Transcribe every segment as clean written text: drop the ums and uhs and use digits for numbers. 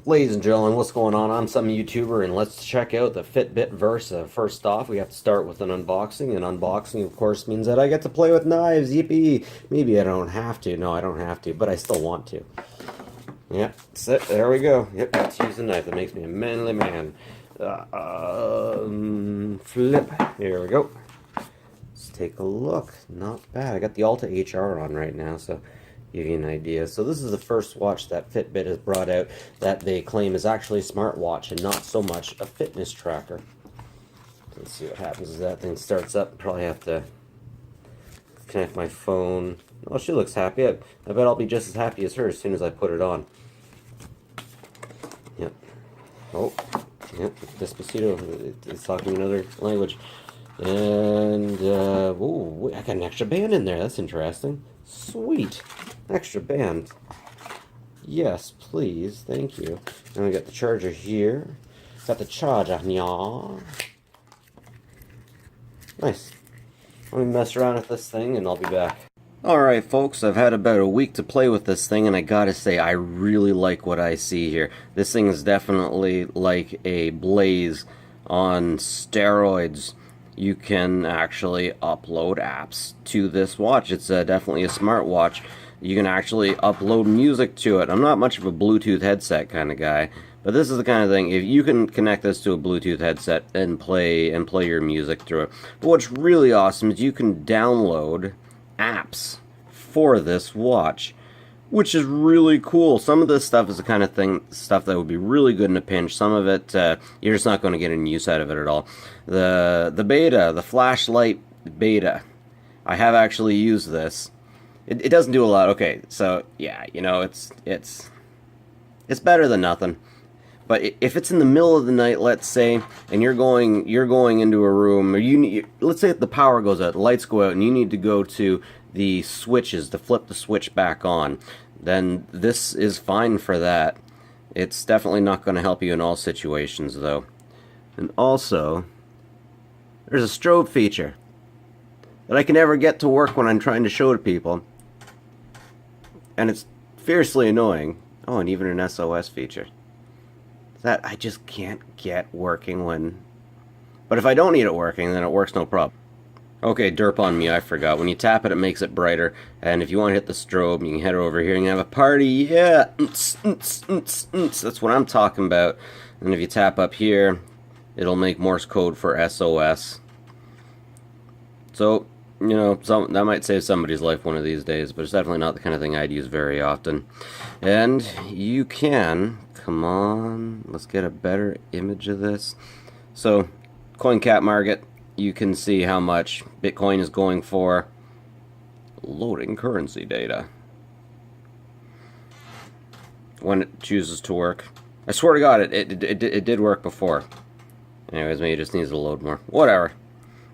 Ladies and gentlemen, what's going on? I'm some YouTuber, and let's check out the Fitbit Versa. First off, we have to start with an unboxing, and unboxing, of course, means that I get to play with knives. Yippee! Maybe I don't have to. No, I don't have to, but I still want to. Yep, there we go. Yep, let's use the knife. That makes me a manly man. Flip. Here we go. Let's take a look. Not bad. I got the Alta HR on right now, so give you an idea. So this is the first watch that Fitbit has brought out that they claim is actually a smartwatch and not so much a fitness tracker. Let's see what happens as that thing starts up. Probably have to connect my phone. Oh, she looks happy. I bet I'll be just as happy as her as soon as I put it on. Yep. Oh, yep. Despacito. It's talking another language. And, ooh, I got an extra band in there. That's interesting. Sweet. Extra band. Yes, please. Thank you. And we got the charger here. Got the charger. Yeah. Nice. Let me mess around with this thing and I'll be back. Alright folks, I've had about a week to play with this thing and I gotta say I really like what I see here. This thing is definitely like a Blaze on steroids. You can actually upload apps to this watch. It's definitely a smartwatch. You can actually upload music to it. I'm not much of a Bluetooth headset kind of guy, but this is the kind of thing, if you can connect this to a Bluetooth headset and play your music through it. But what's really awesome is you can download apps for this watch, which is really cool. Some of this stuff is the kind of stuff that would be really good in a pinch. Some of it, you're just not going to get any use out of it at all. The beta, the flashlight beta, I have actually used this. It doesn't do a lot. Okay, so yeah, you know, it's better than nothing. But if it's in the middle of the night, let's say, and you're going into a room, or let's say if the power goes out, the lights go out, and you need to go to the switches to flip the switch back on, then this is fine for that. It's definitely not going to help you in all situations, though. And also, there's a strobe feature that I can never get to work when I'm trying to show to people, and it's fiercely annoying. Oh, and even an SOS feature that I just can't get working when... But if I don't need it working, then it works no problem. Okay, derp on me, I forgot. When you tap it, it makes it brighter. And if you want to hit the strobe, you can head over here and you have a party. Yeah! That's what I'm talking about. And if you tap up here, it'll make Morse code for SOS. So, you know, that might save somebody's life one of these days, but it's definitely not the kind of thing I'd use very often. And you can... Come on, let's get a better image of this. So, CoinCap market, you can see how much Bitcoin is going for. Loading currency data. When it chooses to work. I swear to God, it did work before. Anyways, maybe it just needs to load more. Whatever.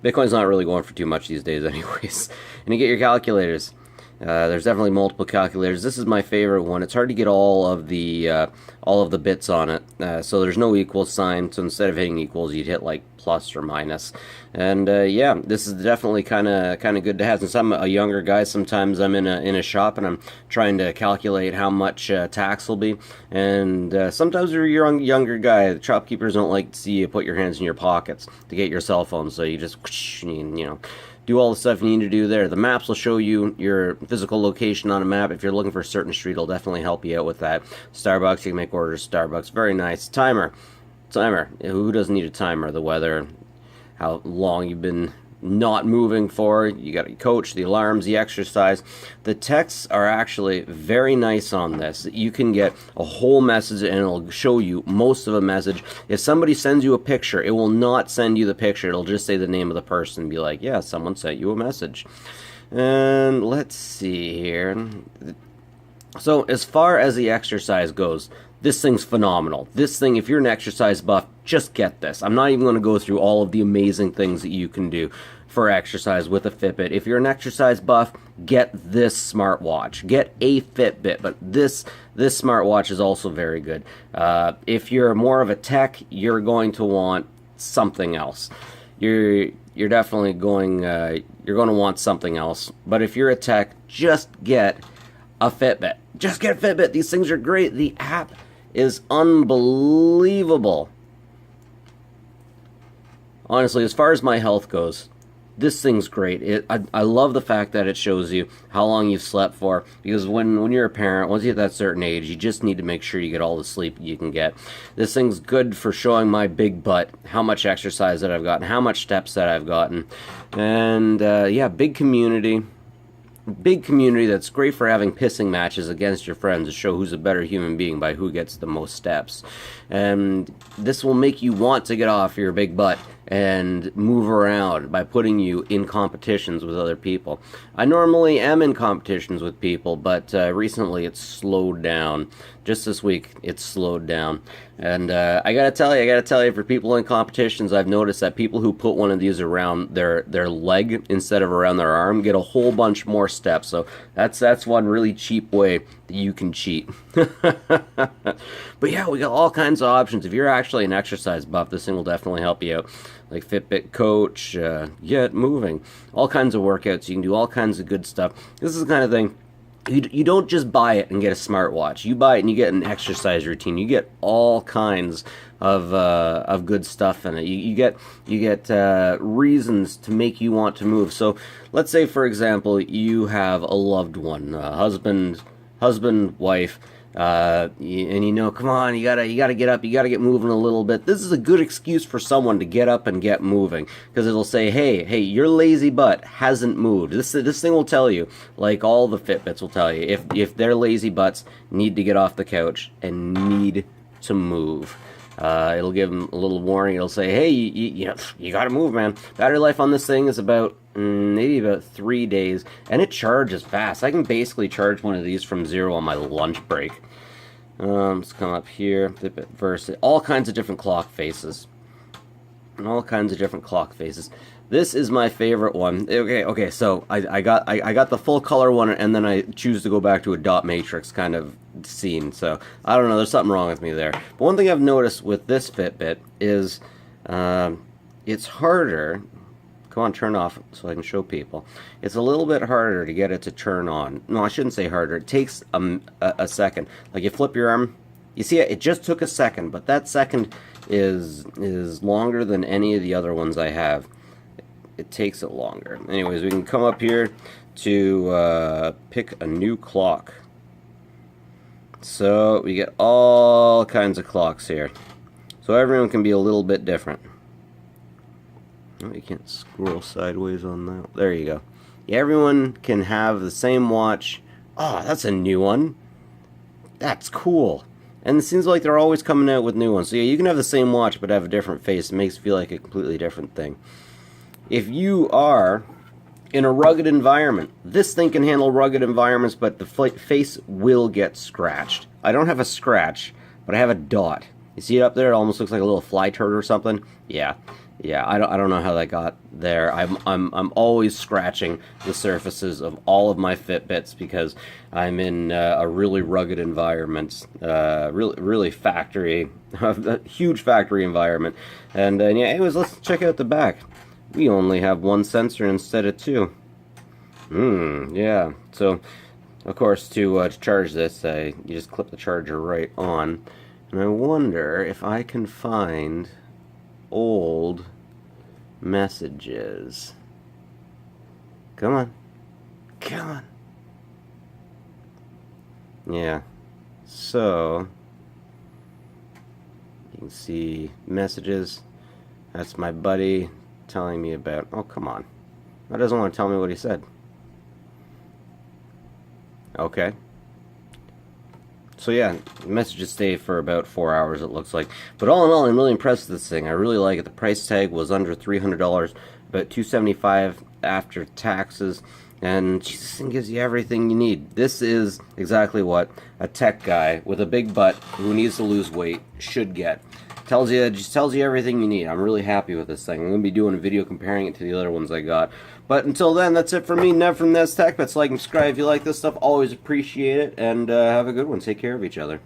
Bitcoin's not really going for too much these days anyways. And you get your calculators. There's definitely multiple calculators. This is my favorite one. It's hard to get all of the bits on it. So there's no equal sign. So instead of hitting equals, you'd hit like plus or minus. And yeah, this is definitely kind of good to have. Since I'm a younger guy, sometimes I'm in a shop and I'm trying to calculate how much tax will be. And sometimes you're a younger guy. The shopkeepers don't like to see you put your hands in your pockets to get your cell phone. So you just, you know, do all the stuff you need to do there. The maps will show you your physical location on a map. If you're looking for a certain street, it'll definitely help you out with that. Starbucks, you can make orders. Starbucks, very nice. Timer. Who doesn't need a timer? The weather, how long you've been not moving for. You got your coach, the alarms, the exercise. The texts are actually very nice on this. You can get a whole message and it'll show you most of a message. If somebody sends you a picture, it will not send you the picture. It'll just say the name of the person and be like, yeah, someone sent you a message. And let's see here. So as far as the exercise goes, this thing's phenomenal. This thing, if you're an exercise buff, just get this. I'm not even going to go through all of the amazing things that you can do for exercise with a Fitbit. If you're an exercise buff, get this smartwatch. Get a Fitbit, but this smartwatch is also very good. If you're more of a tech, you're going to want something else. You're definitely going to want something else. But if you're a tech, just get a Fitbit. Just get a Fitbit. These things are great. The app is unbelievable. Honestly, as far as my health goes, this thing's great. I love the fact that it shows you how long you've slept for, because when you're a parent, once you hit that certain age, you just need to make sure you get all the sleep you can get. This thing's good for showing my big butt how much exercise that I've gotten, how much steps that I've gotten. And yeah, big community that's great for having pissing matches against your friends to show who's a better human being by who gets the most steps. And this will make you want to get off your big butt and move around by putting you in competitions with other people. I normally am in competitions with people, but recently it's slowed down. Just this week, it's slowed down. And I gotta tell you, for people in competitions, I've noticed that people who put one of these around their leg instead of around their arm get a whole bunch more steps. So that's one really cheap way that you can cheat. But yeah, we got all kinds of options. If you're actually an exercise buff, this thing will definitely help you out. Like Fitbit Coach, Get Moving, all kinds of workouts. You can do all kinds of good stuff. This is the kind of thing, you don't just buy it and get a smartwatch. You buy it and you get an exercise routine. You get all kinds of good stuff in it. You get reasons to make you want to move. So let's say, for example, you have a loved one, husband, wife. And you know, come on, you gotta get up, you gotta get moving a little bit. This is a good excuse for someone to get up and get moving, because it'll say, hey, your lazy butt hasn't moved. This thing will tell you, like all the Fitbits will tell you, if their lazy butts need to get off the couch and need to move. It'll give them a little warning. It'll say, hey, you gotta move, man. Battery life on this thing is maybe about 3 days, and it charges fast. I can basically charge one of these from 0 on my lunch break. Let's come up here, Fitbit Versa, all kinds of different clock faces. This is my favorite one. Okay, so I got the full color one, and then I choose to go back to a dot matrix kind of scene. So I don't know, there's something wrong with me there. But one thing I've noticed with this Fitbit is it's harder. Come on, turn off so I can show people. It's a little bit harder to get it to turn on. No, I shouldn't say harder. It takes a second. Like you flip your arm, you see it just took a second, but that second is longer than any of the other ones I have. It takes it longer. Anyways, we can come up here to pick a new clock. So we get all kinds of clocks here. So everyone can be a little bit different. Oh, you can't scroll sideways on that. There you go. Yeah, everyone can have the same watch. Oh, that's a new one. That's cool. And it seems like they're always coming out with new ones. So yeah, you can have the same watch but have a different face. It makes it feel like a completely different thing. If you are in a rugged environment, this thing can handle rugged environments, but the face will get scratched. I don't have a scratch, but I have a dot. You see it up there? It almost looks like a little fly turd or something. Yeah, I don't know how that got there. I'm always scratching the surfaces of all of my Fitbits because I'm in a really rugged environment, really factory, a huge factory environment. And yeah, anyways, let's check out the back. We only have one sensor instead of two. Yeah. So, of course, to charge this, you just clip the charger right on. And I wonder if I can find old messages. Come on. Yeah. So, you can see messages. That's my buddy telling me about... Oh, come on. That doesn't want to tell me what he said. Okay. So yeah, messages stay for about 4 hours, it looks like. But all in all, I'm really impressed with this thing. I really like it. The price tag was under $300, about $275 after taxes. And geez, this thing gives you everything you need. This is exactly what a tech guy with a big butt who needs to lose weight should get. Just tells you everything you need. I'm really happy with this thing. I'm going to be doing a video comparing it to the other ones I got. But until then, that's it for me, Nev from Nev's Tech. Let's like and subscribe if you like this stuff. Always appreciate it. And have a good one. Take care of each other.